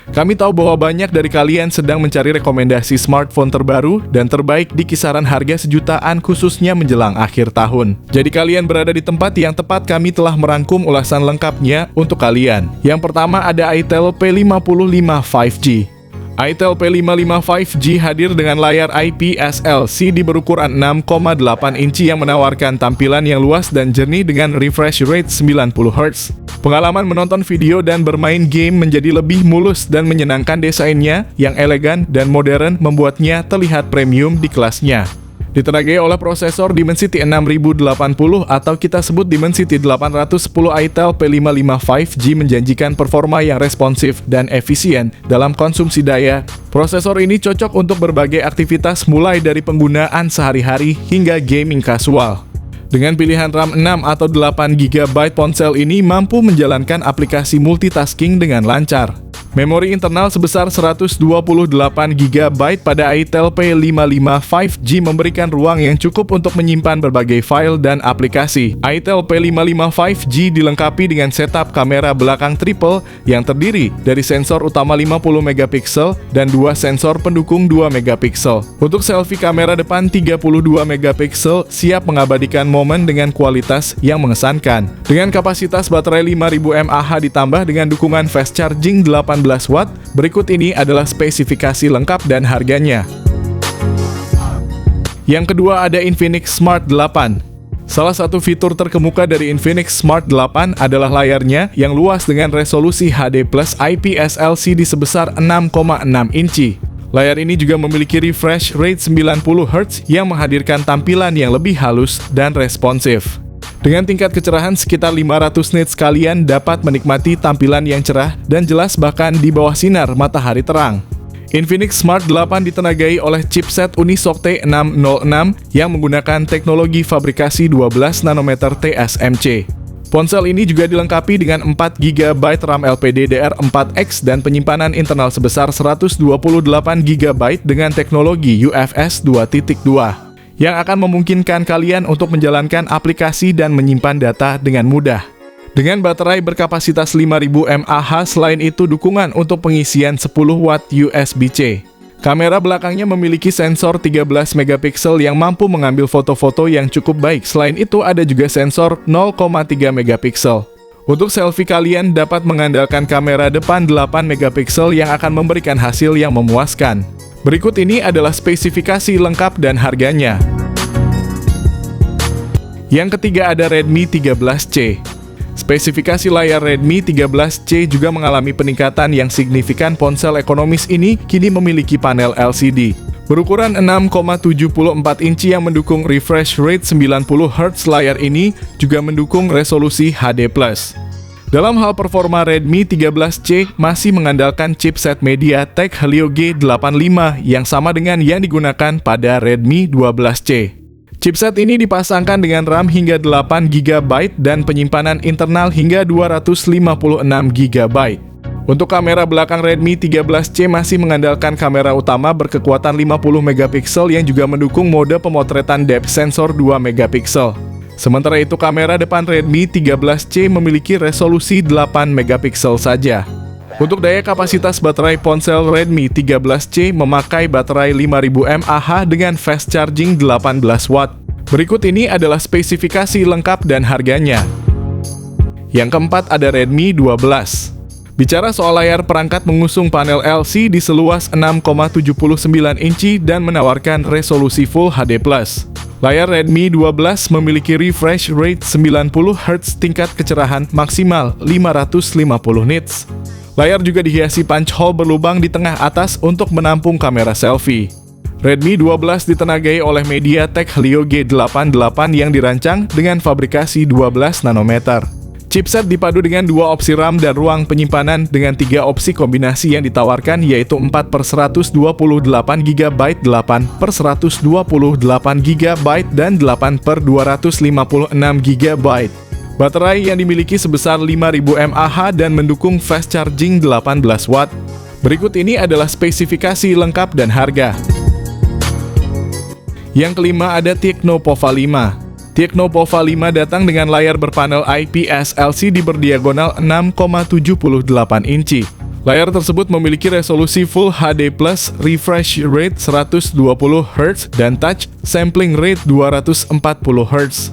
Kami tahu bahwa banyak dari kalian sedang mencari rekomendasi smartphone terbaru dan terbaik di kisaran harga sejutaan khususnya menjelang akhir tahun. Jadi kalian berada di tempat yang tepat, kami telah merangkum ulasan lengkapnya untuk kalian. Yang pertama ada Itel P55 5G. Itel P55 5G hadir dengan layar IPS LCD berukuran 6,8 inci yang menawarkan tampilan yang luas dan jernih dengan refresh rate 90 Hz. Pengalaman menonton video dan bermain game menjadi lebih mulus dan menyenangkan. Desainnya yang elegan dan modern membuatnya terlihat premium di kelasnya. Ditenagai oleh prosesor Dimensity 6080 atau kita sebut Dimensity 810, Itel P55 5G menjanjikan performa yang responsif dan efisien dalam konsumsi daya. Prosesor ini cocok untuk berbagai aktivitas mulai dari penggunaan sehari-hari hingga gaming kasual. Dengan pilihan RAM 6 atau 8 GB, ponsel ini mampu menjalankan aplikasi multitasking dengan lancar. Memori internal sebesar 128 GB pada Itel P55 5G memberikan ruang yang cukup untuk menyimpan berbagai file dan aplikasi. Itel P55 5G dilengkapi dengan setup kamera belakang triple yang terdiri dari sensor utama 50 MP dan dua sensor pendukung 2 MP. Untuk selfie, kamera depan 32 MP siap mengabadikan momen dengan kualitas yang mengesankan. Dengan kapasitas baterai 5000 mAh ditambah dengan dukungan fast charging 18 Watt, berikut ini adalah spesifikasi lengkap dan harganya. Yang kedua ada Infinix Smart 8. Salah satu fitur terkemuka dari Infinix Smart 8 adalah layarnya yang luas dengan resolusi HD+ IPS LCD sebesar 6,6 inci. Layar ini juga memiliki refresh rate 90 Hz yang menghadirkan tampilan yang lebih halus dan responsif. Dengan tingkat kecerahan sekitar 500 nits, kalian dapat menikmati tampilan yang cerah dan jelas bahkan di bawah sinar matahari terang. Infinix Smart 8 ditenagai oleh chipset Unisoc T606 yang menggunakan teknologi fabrikasi 12 nanometer TSMC. Ponsel ini juga dilengkapi dengan 4 GB RAM LPDDR4X dan penyimpanan internal sebesar 128 GB dengan teknologi UFS 2.2. yang akan memungkinkan kalian untuk menjalankan aplikasi dan menyimpan data dengan mudah. Dengan baterai berkapasitas 5000 mAh, selain itu dukungan untuk pengisian 10 Watt USB-C. Kamera belakangnya memiliki sensor 13 MP yang mampu mengambil foto-foto yang cukup baik. Selain itu ada juga sensor 0,3 MP. Untuk selfie, kalian dapat mengandalkan kamera depan 8 MP yang akan memberikan hasil yang memuaskan. Berikut ini adalah spesifikasi lengkap dan harganya. Yang ketiga ada Redmi 13C. Spesifikasi layar Redmi 13C juga mengalami peningkatan yang signifikan. Ponsel ekonomis ini kini memiliki panel LCD berukuran 6,74 inci yang mendukung refresh rate 90 Hz. Layar ini juga mendukung resolusi HD+. Dalam hal performa, Redmi 13C masih mengandalkan chipset MediaTek Helio G85 yang sama dengan yang digunakan pada Redmi 12C. Chipset ini dipasangkan dengan RAM hingga 8 GB dan penyimpanan internal hingga 256 GB. Untuk kamera belakang, Redmi 13C masih mengandalkan kamera utama berkekuatan 50 MP yang juga mendukung mode pemotretan depth sensor 2 MP. Sementara itu, kamera depan Redmi 13C memiliki resolusi 8 MP saja. Untuk daya kapasitas baterai, ponsel Redmi 13C memakai baterai 5000 mAh dengan fast charging 18 Watt. Berikut ini adalah spesifikasi lengkap dan harganya. Yang keempat ada Redmi 12. Bicara soal layar, perangkat mengusung panel LCD seluas 6,79 inci dan menawarkan resolusi Full HD+. Layar Redmi 12 memiliki refresh rate 90 Hz, tingkat kecerahan maksimal 550 nits. Layar juga dihiasi punch hole berlubang di tengah atas untuk menampung kamera selfie. Redmi 12 ditenagai oleh MediaTek Helio G88 yang dirancang dengan fabrikasi 12 nanometer. Chipset dipadu dengan 2 opsi RAM dan ruang penyimpanan dengan 3 opsi kombinasi yang ditawarkan, yaitu 4/128 GB, 8/128 GB, dan 8/256 GB. Baterai yang dimiliki sebesar 5000 mAh dan mendukung fast charging 18 Watt. Berikut ini adalah spesifikasi lengkap dan harga. Yang kelima ada Tecno Pova 5. Tecno Pova 5 datang dengan layar berpanel IPS LCD berdiagonal 6,78 inci. Layar tersebut memiliki resolusi Full HD+, refresh rate 120 Hz, dan touch sampling rate 240 Hz.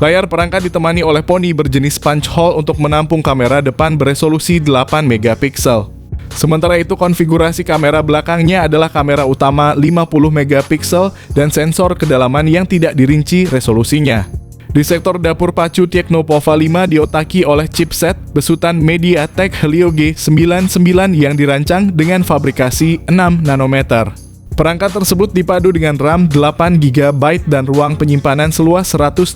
Layar perangkat ditemani oleh poni berjenis punch hole untuk menampung kamera depan beresolusi 8 megapiksel. Sementara itu, konfigurasi kamera belakangnya adalah kamera utama 50 megapiksel dan sensor kedalaman yang tidak dirinci resolusinya. Di sektor dapur pacu, Tecno Pova 5 diotaki oleh chipset besutan MediaTek Helio G99 yang dirancang dengan fabrikasi 6 nanometer. Perangkat tersebut dipadu dengan RAM 8 GB dan ruang penyimpanan seluas 128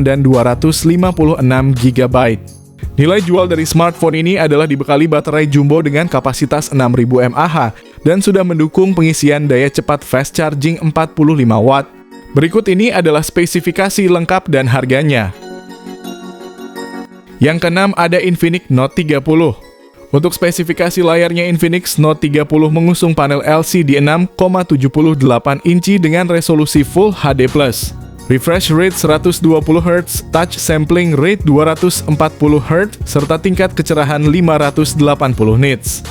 dan 256 GB. Nilai jual dari smartphone ini adalah dibekali baterai jumbo dengan kapasitas 6000 mAh dan sudah mendukung pengisian daya cepat fast charging 45 watt. Berikut ini adalah spesifikasi lengkap dan harganya. Yang keenam ada Infinix Note 30. Untuk spesifikasi layarnya, Infinix Note 30 mengusung panel LCD 6,78 inci dengan resolusi Full HD+, refresh rate 120 Hz, touch sampling rate 240 Hz, serta tingkat kecerahan 580 nits.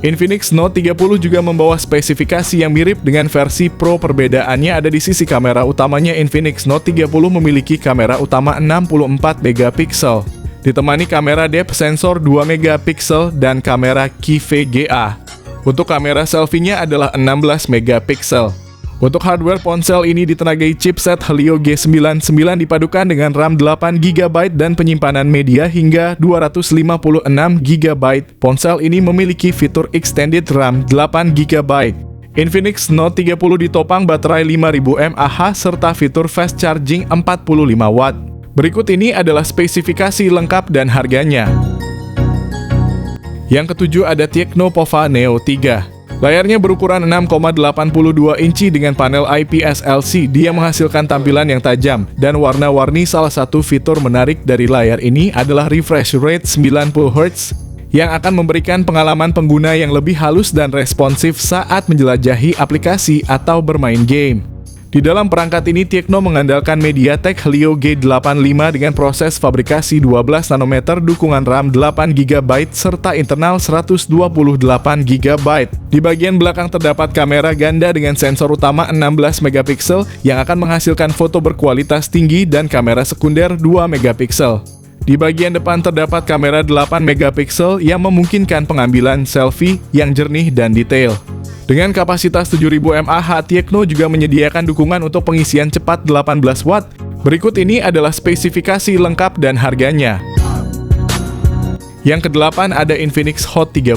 Infinix Note 30 juga membawa spesifikasi yang mirip dengan versi Pro. Perbedaannya ada di sisi kamera utamanya. Infinix Note 30 memiliki kamera utama 64 megapiksel, ditemani kamera depth sensor 2 megapiksel dan kamera Key VGA. Untuk kamera selfie-nya adalah 16 megapiksel. Untuk hardware, ponsel ini ditenagai chipset Helio G99 dipadukan dengan RAM 8 GB dan penyimpanan media hingga 256 GB. Ponsel ini memiliki fitur extended RAM 8 GB. Infinix Note 30 ditopang baterai 5000 mAh serta fitur fast charging 45 watt. Berikut ini adalah spesifikasi lengkap dan harganya. Yang ketujuh ada Tecno Pova Neo 3. Layarnya berukuran 6,82 inci dengan panel IPS LCD yang menghasilkan tampilan yang tajam dan warna-warni. Salah satu fitur menarik dari layar ini adalah refresh rate 90 Hz yang akan memberikan pengalaman pengguna yang lebih halus dan responsif saat menjelajahi aplikasi atau bermain game. Di dalam perangkat ini, Tecno mengandalkan MediaTek Helio G85 dengan proses fabrikasi 12 nanometer, dukungan RAM 8 GB, serta internal 128 GB. Di bagian belakang terdapat kamera ganda dengan sensor utama 16 megapiksel yang akan menghasilkan foto berkualitas tinggi dan kamera sekunder 2 megapiksel. Di bagian depan terdapat kamera 8 megapiksel yang memungkinkan pengambilan selfie yang jernih dan detail. Dengan kapasitas 7000 mAh, Tecno juga menyediakan dukungan untuk pengisian cepat 18 watt. Berikut ini adalah spesifikasi lengkap dan harganya. Yang kedelapan ada Infinix Hot 30.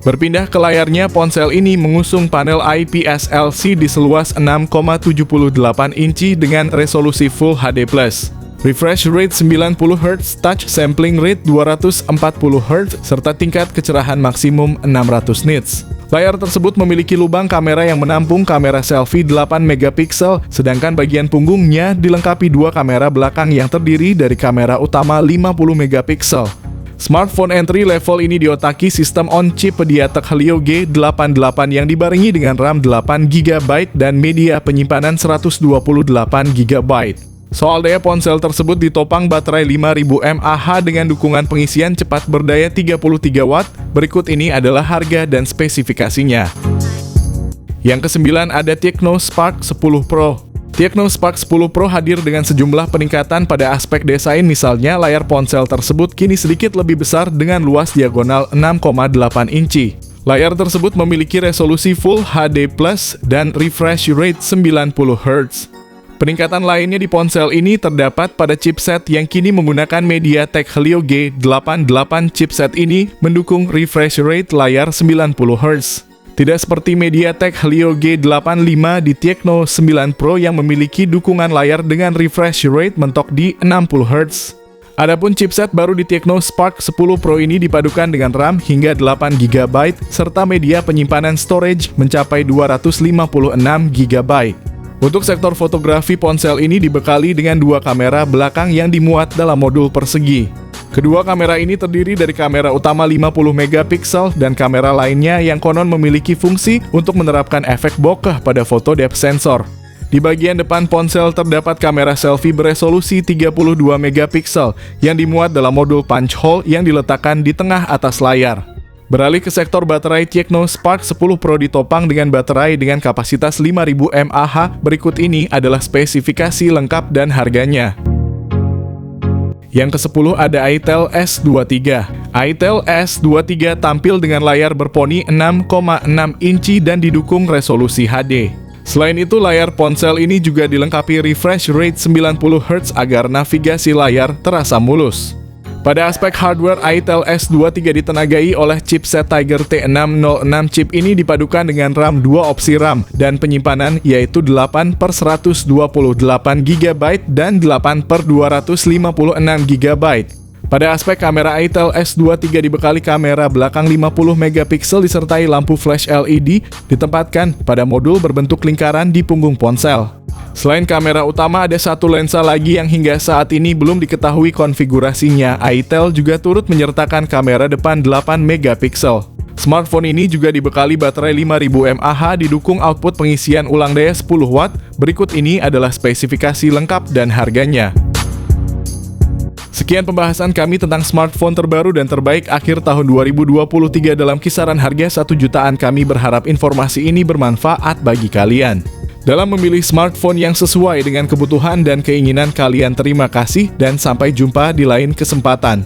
Berpindah ke layarnya, ponsel ini mengusung panel IPS LCD seluas 6,78 inci dengan resolusi Full HD+. Refresh rate 90 Hz, touch sampling rate 240 Hz, serta tingkat kecerahan maksimum 600 nits. Layar tersebut memiliki lubang kamera yang menampung kamera selfie 8 megapiksel, sedangkan bagian punggungnya dilengkapi dua kamera belakang yang terdiri dari kamera utama 50 megapiksel. Smartphone entry level ini diotaki sistem on-chip MediaTek Helio G88 yang dibarengi dengan RAM 8 GB dan media penyimpanan 128 GB. Soal daya, ponsel tersebut ditopang baterai 5000 mAh dengan dukungan pengisian cepat berdaya 33 watt. Berikut ini adalah harga dan spesifikasinya. Yang kesembilan ada Tecno Spark 10 Pro. Tecno Spark 10 Pro hadir dengan sejumlah peningkatan pada aspek desain. Misalnya, layar ponsel tersebut kini sedikit lebih besar dengan luas diagonal 6,8 inci. Layar tersebut memiliki resolusi Full HD+ dan refresh rate 90 Hz. Peningkatan lainnya di ponsel ini terdapat pada chipset yang kini menggunakan MediaTek Helio G88. Chipset ini mendukung refresh rate layar 90 Hz. Tidak seperti MediaTek Helio G85 di Tecno 9 Pro yang memiliki dukungan layar dengan refresh rate mentok di 60 Hz. Adapun chipset baru di Tecno Spark 10 Pro ini dipadukan dengan RAM hingga 8 GB serta media penyimpanan storage mencapai 256 GB. Untuk sektor fotografi, ponsel ini dibekali dengan dua kamera belakang yang dimuat dalam modul persegi. Kedua kamera ini terdiri dari kamera utama 50 megapiksel dan kamera lainnya yang konon memiliki fungsi untuk menerapkan efek bokeh pada foto depth sensor. Di bagian depan ponsel terdapat kamera selfie beresolusi 32 megapiksel yang dimuat dalam modul punch hole yang diletakkan di tengah atas layar. Beralih ke sektor baterai, Tecno Spark 10 Pro ditopang dengan baterai dengan kapasitas 5000 mAh. Berikut ini adalah spesifikasi lengkap dan harganya. Yang ke-10 ada itel S23. itel S23 tampil dengan layar berponi 6,6 inci dan didukung resolusi HD. Selain itu, layar ponsel ini juga dilengkapi refresh rate 90Hz agar navigasi layar terasa mulus. Pada aspek hardware, itel S23 ditenagai oleh chipset Tiger T606. Chip ini dipadukan dengan RAM 2 opsi RAM dan penyimpanan yaitu 8/128 GB dan 8/256 GB. Pada aspek kamera, itel S23 dibekali kamera belakang 50 megapiksel disertai lampu flash LED ditempatkan pada modul berbentuk lingkaran di punggung ponsel. Selain kamera utama, ada satu lensa lagi yang hingga saat ini belum diketahui konfigurasinya. itel juga turut menyertakan kamera depan 8 megapiksel. Smartphone ini juga dibekali baterai 5000 mAh, didukung output pengisian ulang daya 10 Watt. Berikut ini adalah spesifikasi lengkap dan harganya. Sekian pembahasan kami tentang smartphone terbaru dan terbaik akhir tahun 2023 dalam kisaran harga 1 jutaan. Kami berharap informasi ini bermanfaat bagi kalian dalam memilih smartphone yang sesuai dengan kebutuhan dan keinginan kalian. Terima kasih dan sampai jumpa di lain kesempatan.